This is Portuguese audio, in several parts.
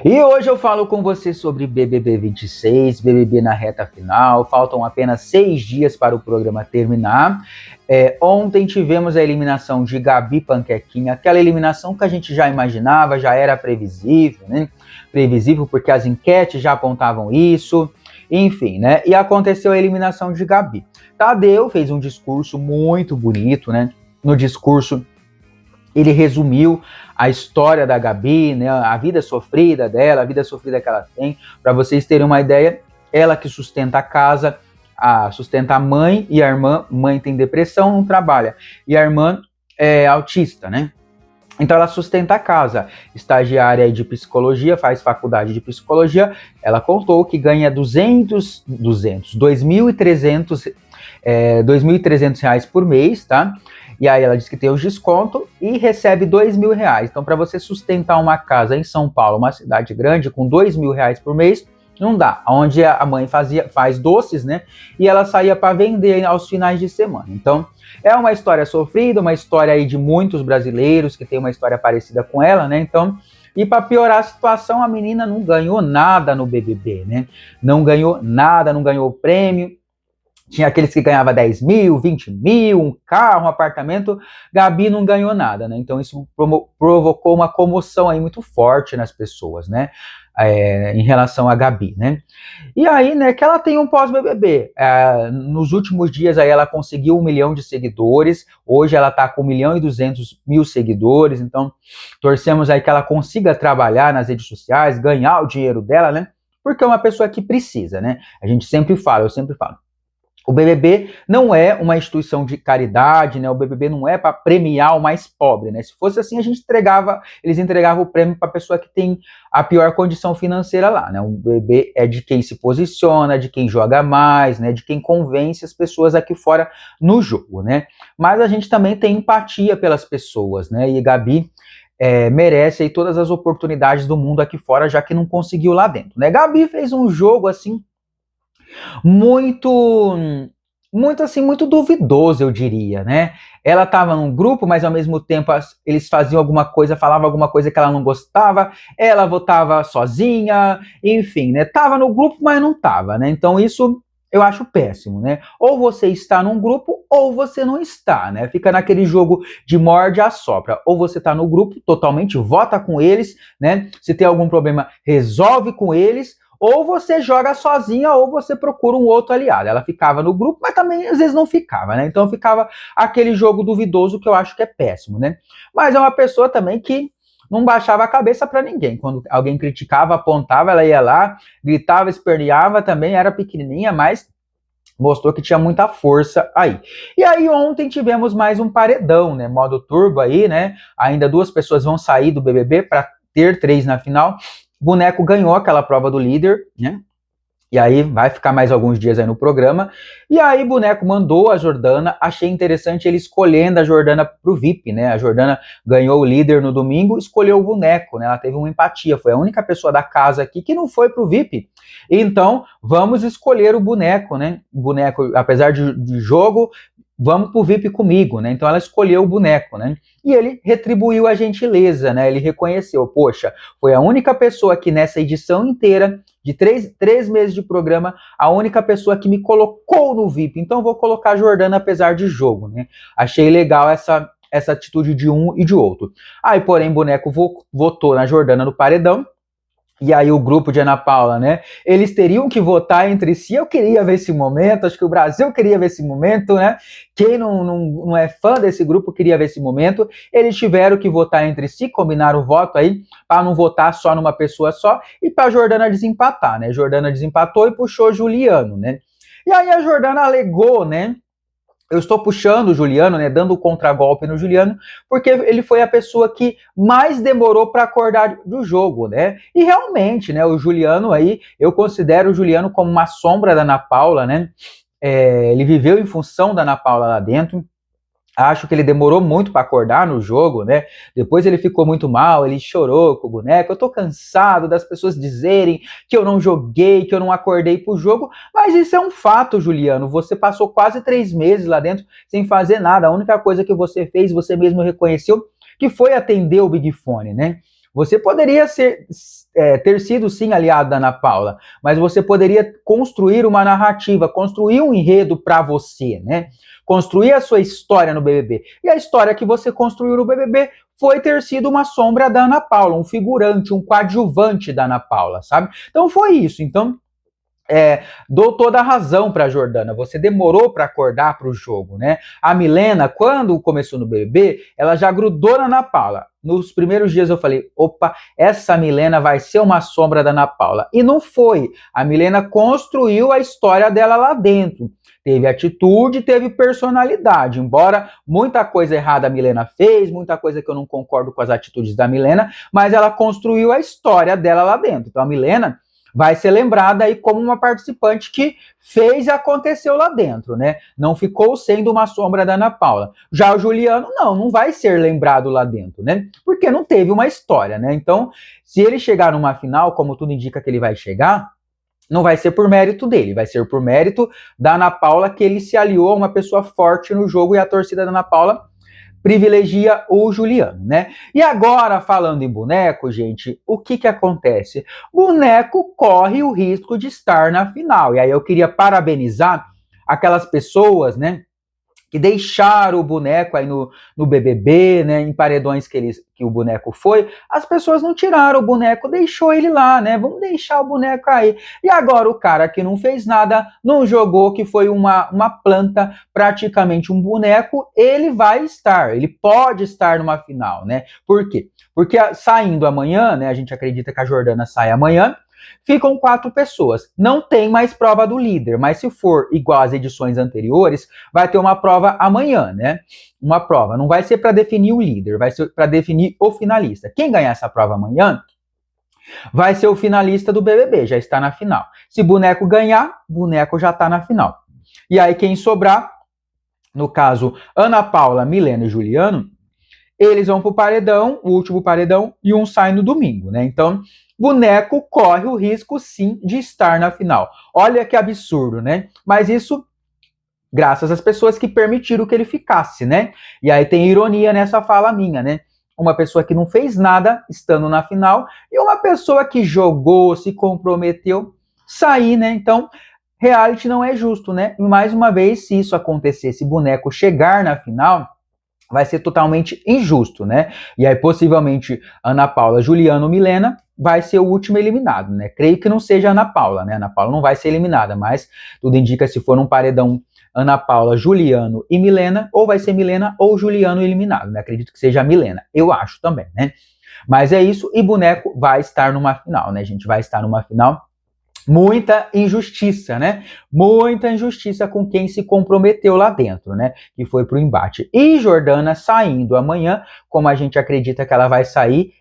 E hoje eu falo com você sobre BBB 26, BBB na reta final. Faltam apenas 6 dias para o programa terminar. Ontem tivemos a eliminação de Gabi Panquequinha, aquela eliminação que a gente já imaginava, já era previsível, né? Previsível porque as enquetes já apontavam isso, enfim, né? E aconteceu a eliminação de Gabi. Tadeu fez um discurso muito bonito, né? No discurso ele resumiu a história da Gabi, né, a vida sofrida dela, a vida sofrida que ela tem. Para vocês terem uma ideia, ela que sustenta a casa, sustenta a mãe e a irmã. Mãe tem depressão, não trabalha. E a irmã é autista, né? Então ela sustenta a casa. Estagiária de psicologia, faz faculdade de psicologia. Ela contou que ganha 2.300 reais por mês, tá? E aí ela diz que tem os descontos e recebe R$2.000. Então, para você sustentar uma casa em São Paulo, uma cidade grande, com R$2.000 por mês, não dá. Onde a mãe faz doces, né? E ela saía para vender aos finais de semana. Então, é uma história sofrida, uma história aí de muitos brasileiros que tem uma história parecida com ela, né? Então, e para piorar a situação, a menina não ganhou nada no BBB, né? Não ganhou nada, não ganhou prêmio. Tinha aqueles que ganhavam 10 mil, 20 mil, um carro, um apartamento. Gabi não ganhou nada, né? Então isso provocou uma comoção aí muito forte nas pessoas, né? Em relação a Gabi, né? E aí, né, que ela tem um pós-BBB. Nos últimos dias aí ela conseguiu 1 milhão de seguidores. Hoje ela tá com 1.200.000 seguidores. Então torcemos aí que ela consiga trabalhar nas redes sociais, ganhar o dinheiro dela, né? Porque é uma pessoa que precisa, né? A gente sempre fala, eu sempre falo. O BBB não é uma instituição de caridade, né? O BBB não é para premiar o mais pobre, né? Se fosse assim, eles entregavam o prêmio para a pessoa que tem a pior condição financeira lá, né? O BBB é de quem se posiciona, de quem joga mais, né? De quem convence as pessoas aqui fora no jogo, né? Mas a gente também tem empatia pelas pessoas, né? E Gabi merece aí todas as oportunidades do mundo aqui fora, já que não conseguiu lá dentro, né? Gabi fez um jogo assim muito assim, muito duvidoso, eu diria, né? Ela estava num grupo, mas ao mesmo tempo eles faziam alguma coisa, falavam alguma coisa que ela não gostava, ela votava sozinha, enfim, né? Tava no grupo, mas não tava, né? Então isso eu acho péssimo, né? Ou você está num grupo, ou você não está, né? Fica naquele jogo de morde e assopra. Ou você está no grupo, totalmente vota com eles, né? Se tem algum problema, resolve com eles, ou você joga sozinha, ou você procura um outro aliado. Ela ficava no grupo, mas também às vezes não ficava, né? Então ficava aquele jogo duvidoso que eu acho que é péssimo, né? Mas é uma pessoa também que não baixava a cabeça para ninguém. Quando alguém criticava, apontava, ela ia lá, gritava, esperneava, também era pequenininha, mas mostrou que tinha muita força aí. E aí ontem tivemos mais um paredão, né? Modo turbo aí, né? Ainda 2 pessoas vão sair do BBB para ter 3 na final. Boneco ganhou aquela prova do líder, né? E aí vai ficar mais alguns dias aí no programa. E aí Boneco mandou a Jordana. Achei interessante ele escolhendo a Jordana pro VIP, né? A Jordana ganhou o líder no domingo, escolheu o Boneco, né? Ela teve uma empatia, foi a única pessoa da casa aqui que não foi pro VIP. Então, vamos escolher o Boneco, né? O Boneco, apesar de jogo, vamos pro VIP comigo, né? Então ela escolheu o Boneco, né? E ele retribuiu a gentileza, né? Ele reconheceu, poxa, foi a única pessoa que nessa edição inteira, de 3 meses de programa, a única pessoa que me colocou no VIP. Então vou colocar a Jordana apesar de jogo, né? Achei legal essa atitude de um e de outro. Aí, porém, Boneco votou na Jordana no paredão. E aí o grupo de Ana Paula, né? Eles teriam que votar entre si. Eu queria ver esse momento, acho que o Brasil queria ver esse momento, né? Quem não é fã desse grupo queria ver esse momento. Eles tiveram que votar entre si, combinaram o voto aí, para não votar só numa pessoa só, e para Jordana desempatar, né? Jordana desempatou e puxou Juliano, né? E aí a Jordana alegou, né? Eu estou puxando o Juliano, né, dando o contragolpe no Juliano, porque ele foi a pessoa que mais demorou para acordar do jogo, né? E realmente, né, o Juliano aí, eu considero o Juliano como uma sombra da Ana Paula, né? Ele viveu em função da Ana Paula lá dentro. Acho que ele demorou muito para acordar no jogo, né? Depois ele ficou muito mal, ele chorou com o Boneco. Eu tô cansado das pessoas dizerem que eu não joguei, que eu não acordei pro jogo, mas isso é um fato, Juliano. Você passou quase 3 meses lá dentro sem fazer nada. A única coisa que você fez, você mesmo reconheceu, que foi atender o Big Fone, né? Você poderia ter sido sim aliado da Ana Paula, mas você poderia construir uma narrativa, construir um enredo para você, né? Construir a sua história no BBB. E a história que você construiu no BBB foi ter sido uma sombra da Ana Paula, um figurante, um coadjuvante da Ana Paula, sabe? Então foi isso. Então, dou toda a razão para a Jordana. Você demorou para acordar para o jogo, né? A Milena, quando começou no BBB, ela já grudou na Ana Paula. Nos primeiros dias eu falei, opa, essa Milena vai ser uma sombra da Ana Paula. E não foi. A Milena construiu a história dela lá dentro. Teve atitude, teve personalidade. Embora muita coisa errada a Milena fez, muita coisa que eu não concordo com as atitudes da Milena, mas ela construiu a história dela lá dentro. Então a Milena vai ser lembrada aí como uma participante que fez e aconteceu lá dentro, né? Não ficou sendo uma sombra da Ana Paula. Já o Juliano, não vai ser lembrado lá dentro, né? Porque não teve uma história, né? Então, se ele chegar numa final, como tudo indica que ele vai chegar, não vai ser por mérito dele, vai ser por mérito da Ana Paula, que ele se aliou a uma pessoa forte no jogo e a torcida da Ana Paula privilegia o Juliano, né? E agora, falando em boneco, gente, o que acontece? Boneco corre o risco de estar na final. E aí eu queria parabenizar aquelas pessoas, né, que deixaram o boneco aí no BBB, né, em paredões que o boneco foi, as pessoas não tiraram o boneco, deixou ele lá, né, vamos deixar o boneco aí. E agora o cara que não fez nada, não jogou, que foi uma planta, praticamente um boneco, ele pode estar numa final, né. Por quê? Porque saindo amanhã, né, a gente acredita que a Jordana sai amanhã, ficam 4 pessoas. Não tem mais prova do líder, mas se for igual às edições anteriores, vai ter uma prova amanhã, né? Uma prova. Não vai ser para definir o líder, vai ser para definir o finalista. Quem ganhar essa prova amanhã vai ser o finalista do BBB, já está na final. Se boneco ganhar, boneco já está na final. E aí quem sobrar, no caso Ana Paula, Milena e Juliano, eles vão pro paredão, o último paredão, e um sai no domingo, né? Então, boneco corre o risco, sim, de estar na final. Olha que absurdo, né? Mas isso graças às pessoas que permitiram que ele ficasse, né? E aí tem ironia nessa fala minha, né? Uma pessoa que não fez nada estando na final e uma pessoa que jogou, se comprometeu, sair, né? Então, reality não é justo, né? E mais uma vez, se isso acontecer, se boneco chegar na final, vai ser totalmente injusto, né? E aí, possivelmente, Ana Paula, Juliano, Milena vai ser o último eliminado, né? Creio que não seja Ana Paula, né? Ana Paula não vai ser eliminada, mas tudo indica, se for um paredão Ana Paula, Juliano e Milena, ou vai ser Milena ou Juliano eliminado, né? Acredito que seja a Milena, eu acho também, né? Mas é isso, e boneco vai estar numa final, né, gente? Vai estar numa final. Muita injustiça, né? Muita injustiça com quem se comprometeu lá dentro, né? Que foi pro embate. E Jordana saindo amanhã, como a gente acredita que ela vai sair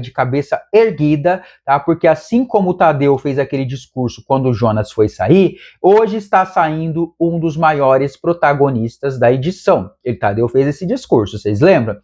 de cabeça erguida, tá? Porque assim como o Tadeu fez aquele discurso quando o Jonas foi sair, hoje está saindo um dos maiores protagonistas da edição. E Tadeu fez esse discurso, vocês lembram?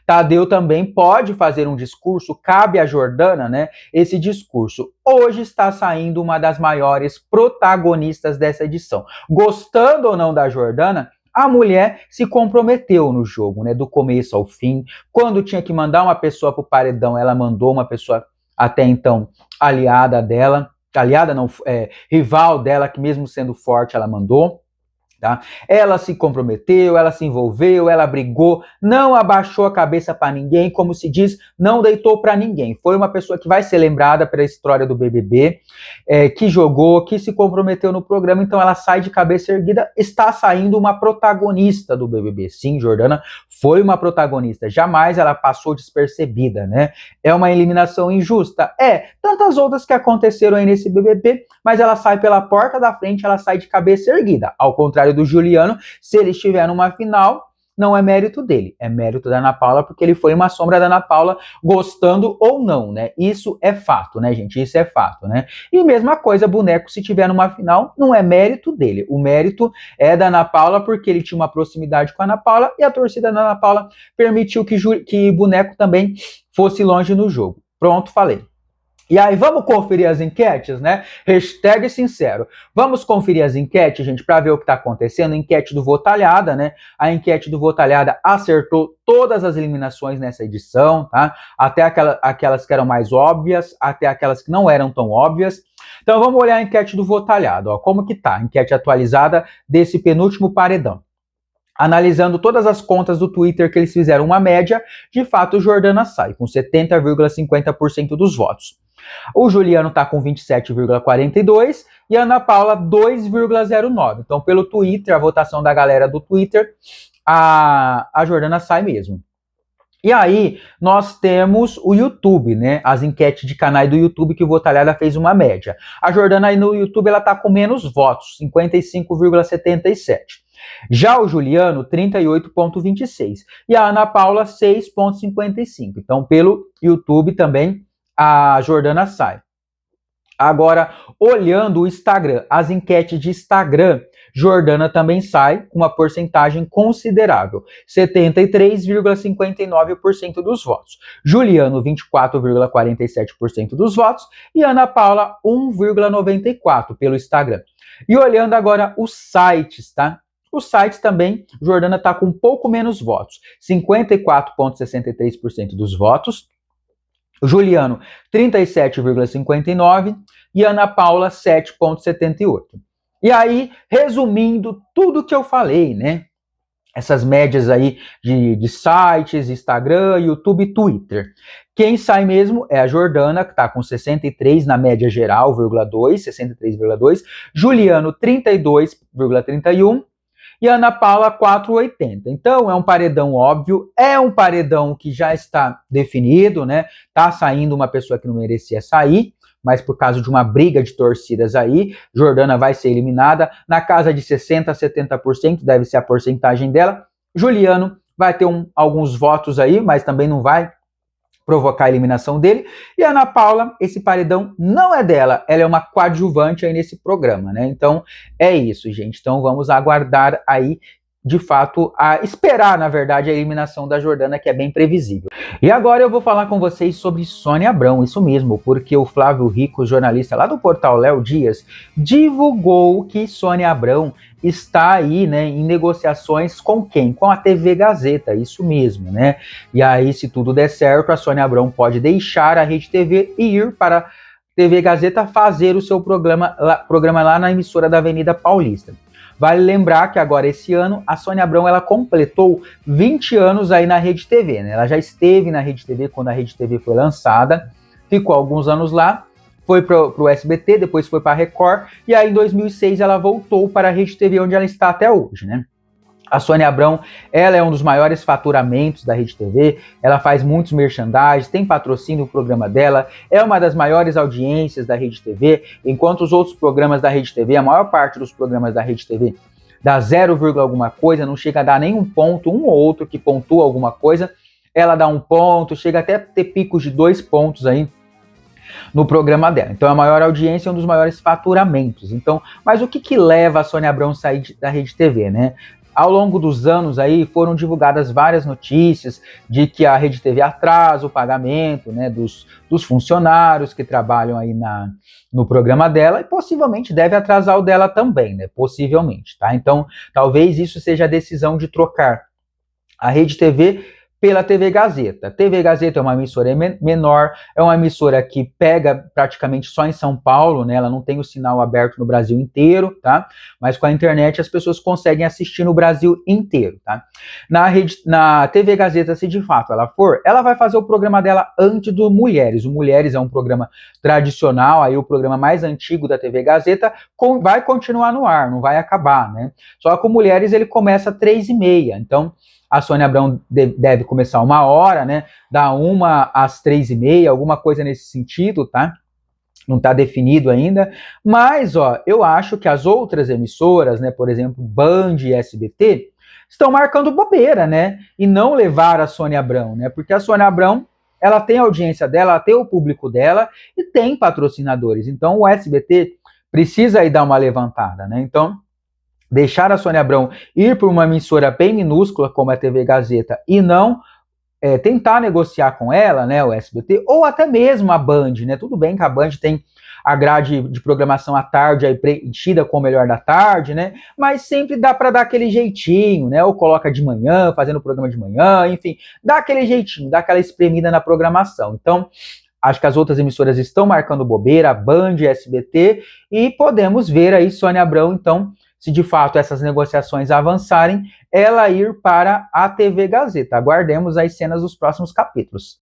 Tadeu também pode fazer um discurso, cabe a Jordana, né? Esse discurso. Hoje está saindo uma das maiores protagonistas dessa edição. Gostando ou não da Jordana, a mulher se comprometeu no jogo, né? Do começo ao fim. Quando tinha que mandar uma pessoa pro paredão, ela mandou uma pessoa até então aliada dela. Aliada não, rival dela, que mesmo sendo forte, ela mandou. Tá? Ela se comprometeu, ela se envolveu, ela brigou, não abaixou a cabeça para ninguém, como se diz, não deitou para ninguém. Foi uma pessoa que vai ser lembrada pela história do BBB, que jogou, que se comprometeu no programa, então ela sai de cabeça erguida, está saindo uma protagonista do BBB. Sim, Jordana foi uma protagonista, jamais ela passou despercebida, né? É uma eliminação injusta? Tantas outras que aconteceram aí nesse BBB, mas ela sai pela porta da frente, ela sai de cabeça erguida, ao contrário do Juliano, se ele estiver numa final, não é mérito dele, é mérito da Ana Paula, porque ele foi uma sombra da Ana Paula, gostando ou não, né? Isso é fato, né, gente? Isso é fato, né? E mesma coisa, boneco, se tiver numa final, não é mérito dele. O mérito é da Ana Paula, porque ele tinha uma proximidade com a Ana Paula, e a torcida da Ana Paula permitiu que boneco também fosse longe no jogo. Pronto, falei. E aí, vamos conferir as enquetes, né? Hashtag sincero. Vamos conferir as enquetes, gente, para ver o que está acontecendo. Enquete do Votalhada, né? A enquete do Votalhada acertou todas as eliminações nessa edição, tá? Até aquelas que eram mais óbvias, até aquelas que não eram tão óbvias. Então, vamos olhar a enquete do Votalhada, ó. Como que tá? A enquete atualizada desse penúltimo paredão. Analisando todas as contas do Twitter que eles fizeram uma média, de fato, Jordana sai com 70,50% dos votos. O Juliano está com 27,42% e a Ana Paula 2,09%. Então, pelo Twitter, a votação da galera do Twitter, a Jordana sai mesmo. E aí, nós temos o YouTube, né? As enquetes de canais do YouTube que o Votalhada fez uma média. A Jordana aí no YouTube, ela tá com menos votos, 55,77%. Já o Juliano, 38,26%. E a Ana Paula, 6,55%. Então, pelo YouTube também, a Jordana sai. Agora, olhando o Instagram, as enquetes de Instagram, Jordana também sai com uma porcentagem considerável, 73,59% dos votos. Juliano, 24,47% dos votos. E Ana Paula, 1,94% pelo Instagram. E olhando agora os sites, tá? Os sites também, Jordana está com um pouco menos votos, 54,63% dos votos. Juliano, 37,59% e Ana Paula, 7,78%. E aí, resumindo tudo que eu falei, né? Essas médias aí de sites, Instagram, YouTube e Twitter. Quem sai mesmo é a Jordana, que está com 63 na média geral, 63,2%. Juliano, 32,31%. E Ana Paula, 4,80. Então, é um paredão óbvio, é um paredão que já está definido, né? Tá saindo uma pessoa que não merecia sair, mas por causa de uma briga de torcidas aí, Jordana vai ser eliminada. Na casa de 60% a 70% deve ser a porcentagem dela. Juliano vai ter alguns votos aí, mas também não vai provocar a eliminação dele. E a Ana Paula, esse paredão não é dela, ela é uma coadjuvante aí nesse programa, né? Então, é isso, gente. Então, vamos aguardar aí, de fato, a esperar, na verdade, a eliminação da Jordana, que é bem previsível. E agora eu vou falar com vocês sobre Sônia Abrão, isso mesmo, porque o Flávio Rico, jornalista lá do portal Léo Dias, divulgou que Sônia Abrão está aí, né, em negociações com quem? Com a TV Gazeta, isso mesmo, né? E aí, se tudo der certo, a Sônia Abrão pode deixar a Rede TV e ir para a TV Gazeta fazer o seu programa lá na emissora da Avenida Paulista. Vale lembrar que agora, esse ano, a Sônia Abrão, ela completou 20 anos aí na Rede TV, né? Ela já esteve na Rede TV quando a Rede TV foi lançada, ficou alguns anos lá, foi pro SBT, depois foi para a Record, e aí em 2006 ela voltou para a Rede TV, onde ela está até hoje, né? A Sônia Abrão, ela é um dos maiores faturamentos da Rede TV, ela faz muitos merchandising, tem patrocínio no programa dela, é uma das maiores audiências da Rede TV, enquanto os outros programas da Rede TV, a maior parte dos programas da Rede TV, dá 0, alguma coisa, não chega a dar nenhum ponto, um ou outro que pontua alguma coisa, ela dá 1 ponto, chega até a ter picos de 2 pontos aí no programa dela. Então, a maior audiência é um dos maiores faturamentos. Então, mas o que leva a Sônia Abrão a sair da Rede TV, né? Ao longo dos anos aí foram divulgadas várias notícias de que a Rede TV atrasa o pagamento, né, dos funcionários que trabalham aí no programa dela, e possivelmente deve atrasar o dela também, né, possivelmente, tá? Então, talvez isso seja a decisão de trocar a Rede TV pela TV Gazeta. TV Gazeta é uma emissora menor, é uma emissora que pega praticamente só em São Paulo, né? Ela não tem o sinal aberto no Brasil inteiro, tá? Mas com a internet as pessoas conseguem assistir no Brasil inteiro, tá? Na TV Gazeta, se de fato ela for, ela vai fazer o programa dela antes do Mulheres. O Mulheres é um programa tradicional, aí o programa mais antigo da TV Gazeta vai continuar no ar, não vai acabar, né? Só que o Mulheres ele começa às 3h30, então a Sônia Abrão deve começar 1h, né? Da 1 às 3h30, alguma coisa nesse sentido, tá? Não está definido ainda. Mas, ó, eu acho que as outras emissoras, né? Por exemplo, Band e SBT, estão marcando bobeira, né? E não levar a Sônia Abrão, né? Porque a Sônia Abrão, ela tem a audiência dela, ela tem o público dela e tem patrocinadores. Então, o SBT precisa aí dar uma levantada, né? Então, deixar a Sônia Abrão ir para uma emissora bem minúscula como a TV Gazeta e não tentar negociar com ela, né, o SBT, ou até mesmo a Band, né? Tudo bem que a Band tem a grade de programação à tarde aí preenchida com o melhor da tarde, né? Mas sempre dá para dar aquele jeitinho, né? Ou coloca de manhã, fazendo o programa de manhã, enfim, dá aquele jeitinho, dá aquela espremida na programação. Então, acho que as outras emissoras estão marcando bobeira, a Band, a SBT, e podemos ver aí Sônia Abrão, então, se de fato essas negociações avançarem, ela ir para a TV Gazeta. Aguardemos as cenas dos próximos capítulos.